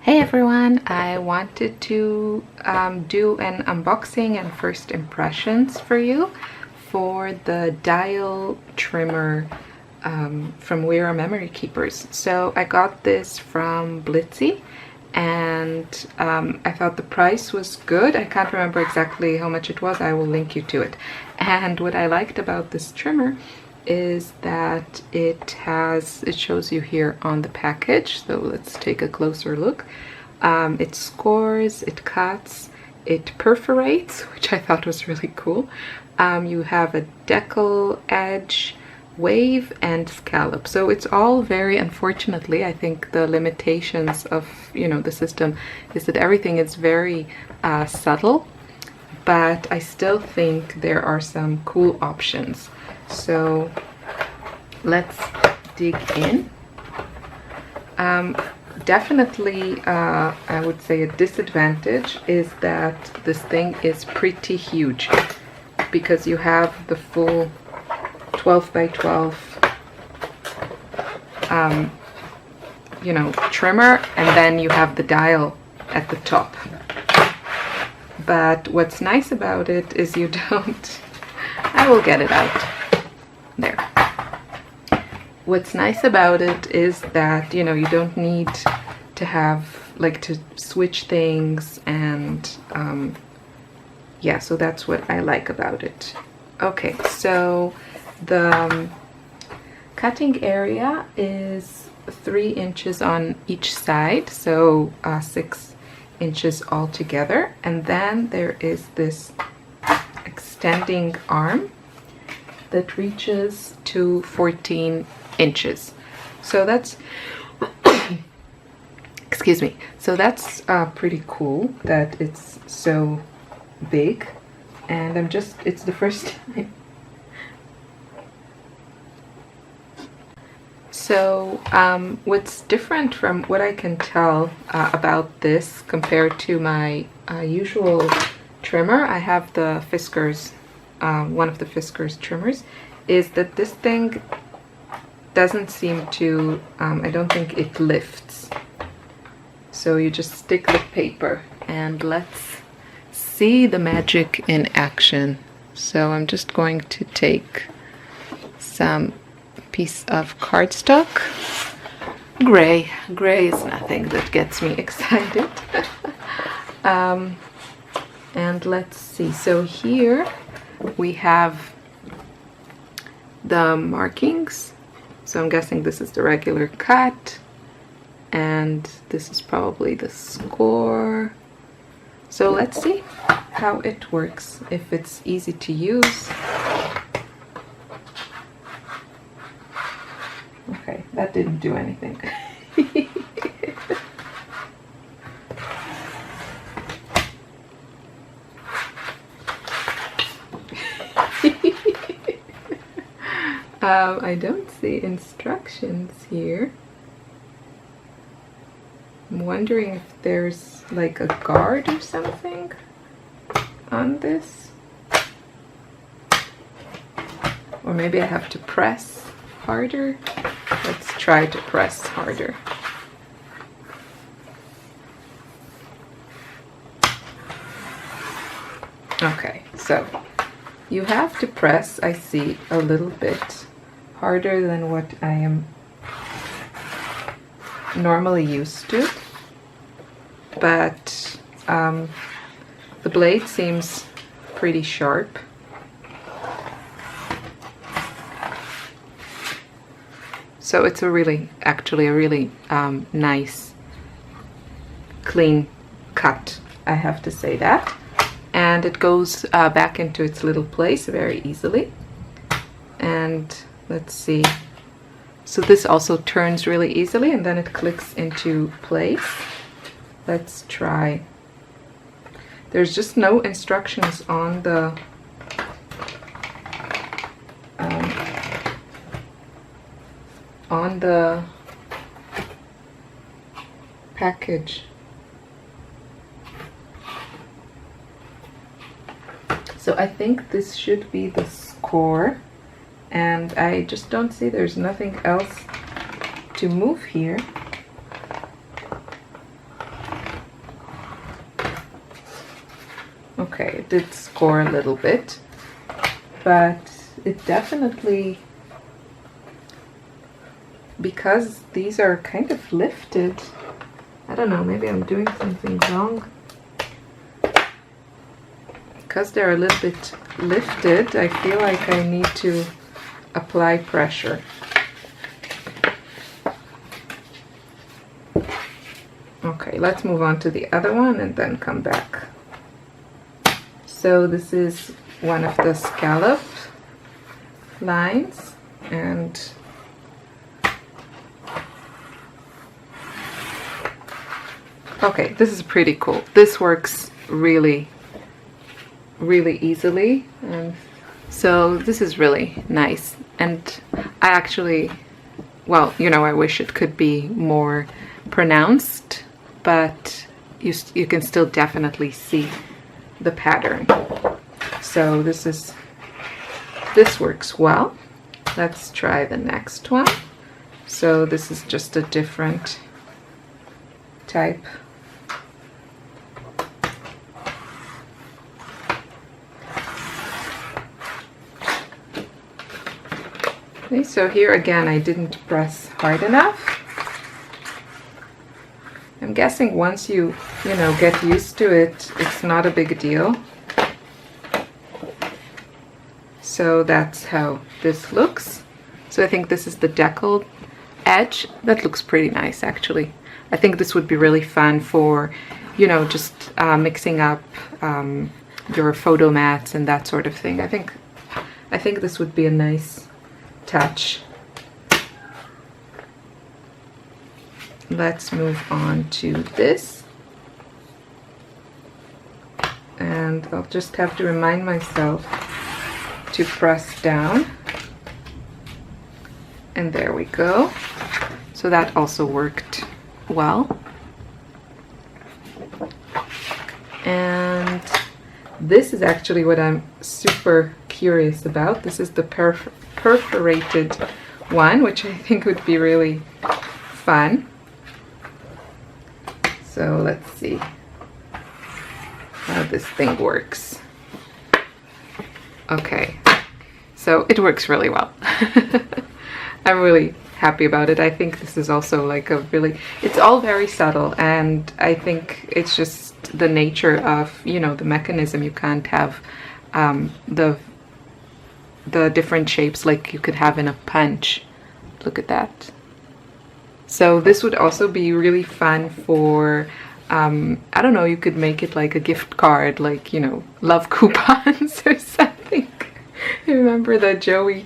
Hey everyone, I wanted to do an unboxing and first impressions for you for the dial trimmer from We Are Memory Keepers. So I got this from Blitzy and I thought the price was good. I can't remember exactly how much it was. I will link you to it. And what I liked about this trimmer is that it shows you here on the package. So let's take a closer look. It scores, it cuts, it perforates, which I thought was really cool. You have a decal, edge, wave, and scallop. So it's all very, unfortunately, I think the limitations of the system is that everything is very subtle, but I still think there are some cool options. So let's dig in. Definitely, I would say a disadvantage is that this thing is pretty huge because you have the full 12 by 12 trimmer, and then you have the dial at the top. But what's nice about it is you don't I will get it out there. What's nice about it is that you don't need to have to switch things, and yeah, so that's what I like about it. Okay, so the cutting area is 3 inches on each side, so 6 inches altogether, and then there is this extending arm that reaches to 14 inches. So that's excuse me. So that's pretty cool that it's so big, and it's the first time. So what's different from what I can tell about this compared to my usual trimmer, I have the Fiskars, one of the Fiskars trimmers, is that this thing doesn't seem to, I don't think it lifts. So you just stick the paper, and let's see the magic in action. So I'm just going to take some piece of cardstock. Gray is nothing that gets me excited. And let's see, so here we have the markings. So I'm guessing this is the regular cut, and this is probably the score. So let's see how it works, if it's easy to use. Okay, that didn't do anything. I don't see instructions here. I'm wondering if there's like a guard or something on this. Or maybe I have to press harder. Let's try to press harder. Okay, so you have to press, I see, a little bit harder than what I am normally used to, but the blade seems pretty sharp. So it's actually a really nice, clean cut, I have to say that. And it goes back into its little place very easily. And let's see. So this also turns really easily, and then it clicks into place. Let's try. There's just no instructions on the package. So I think this should be the score, and I just don't see, there's nothing else to move here. Okay, it did score a little bit, but it definitely, because these are kind of lifted, I don't know, maybe I'm doing something wrong. Because they're a little bit lifted, I feel like I need to apply pressure. Okay, let's move on to the other one and then come back. So this is one of the scallop lines, and okay, this is pretty cool. This works really easily, and so this is really nice. And I actually, well, you know, I wish it could be more pronounced, but you can still definitely see the pattern. So this works well. Let's try the next one. So this is just a different type. Okay, so here again I didn't press hard enough. I'm guessing once you know, get used to it, it's not a big deal. So that's how this looks. So I think this is the deckled edge. That looks pretty nice, actually. I think this would be really fun for, you know, just mixing up your photo mats and that sort of thing. I think this would be a nice touch. Let's move on to this, and I'll just have to remind myself to press down, and there we go. So that also worked well. And this is actually what I'm super curious about. This is the perforated one, which I think would be really fun. So let's see how this thing works. Okay, so it works really well. I'm really happy about it. I think this is also like a really, it's all very subtle, and I think it's just the nature of, you know, the mechanism. You can't have the different shapes like you could have in a punch. Look at that. So this would also be really fun for, I don't know, you could make it like a gift card, like, you know, love coupons or something. Remember the Joey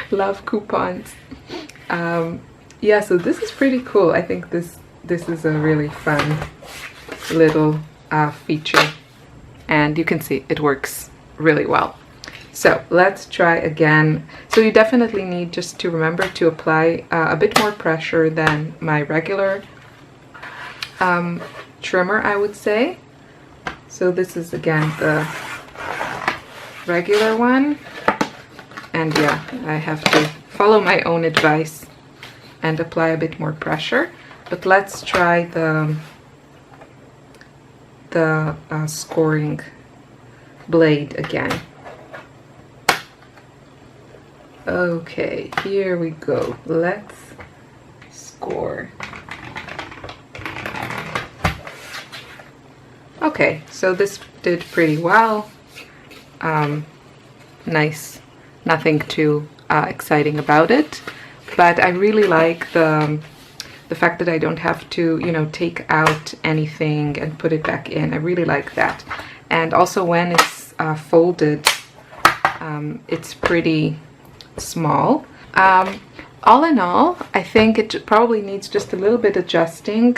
love coupons? Yeah, so this is pretty cool. I think this is a really fun little feature, and you can see it works really well. So let's try again. So you definitely need just to remember to apply a bit more pressure than my regular trimmer, I would say. So this is again the regular one, and yeah, I have to follow my own advice and apply a bit more pressure. But let's try the scoring blade again. Okay, here we go. Let's score. Okay, so this did pretty well. Nice, nothing too exciting about it, but I really like the fact that I don't have to, you know, take out anything and put it back in. I really like that. And also when it's folded, it's pretty small. All in all, I think it probably needs just a little bit adjusting,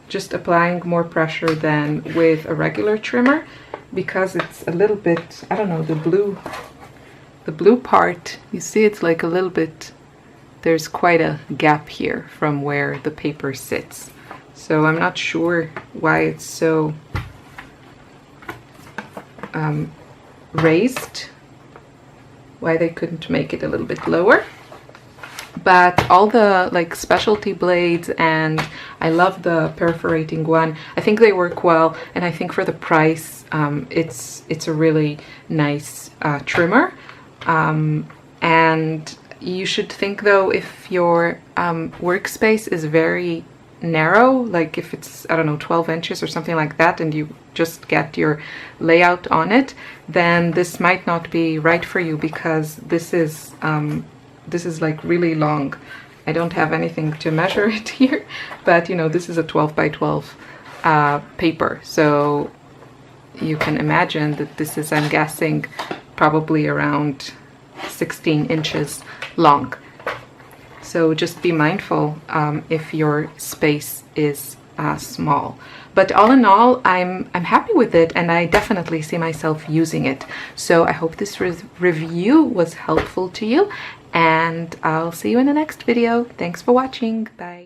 just applying more pressure than with a regular trimmer, because it's a little bit, I don't know, the blue part, you see it's like a little bit, there's quite a gap here from where the paper sits. So I'm not sure why it's so raised, why they couldn't make it a little bit lower. But all the like specialty blades, and I love the perforating one. I think they work well, and I think for the price, it's a really nice trimmer. And you should think though, if your workspace is very narrow, like if it's, I don't know, 12 inches or something like that, and you just get your layout on it, then this might not be right for you, because this is like really long. I don't have anything to measure it here, but you know, this is a 12 by 12 paper, so you can imagine that this is, I'm guessing, probably around 16 inches long. So just be mindful if your space is small. But all in all, I'm happy with it, and I definitely see myself using it. So I hope this review was helpful to you, and I'll see you in the next video. Thanks for watching. Bye.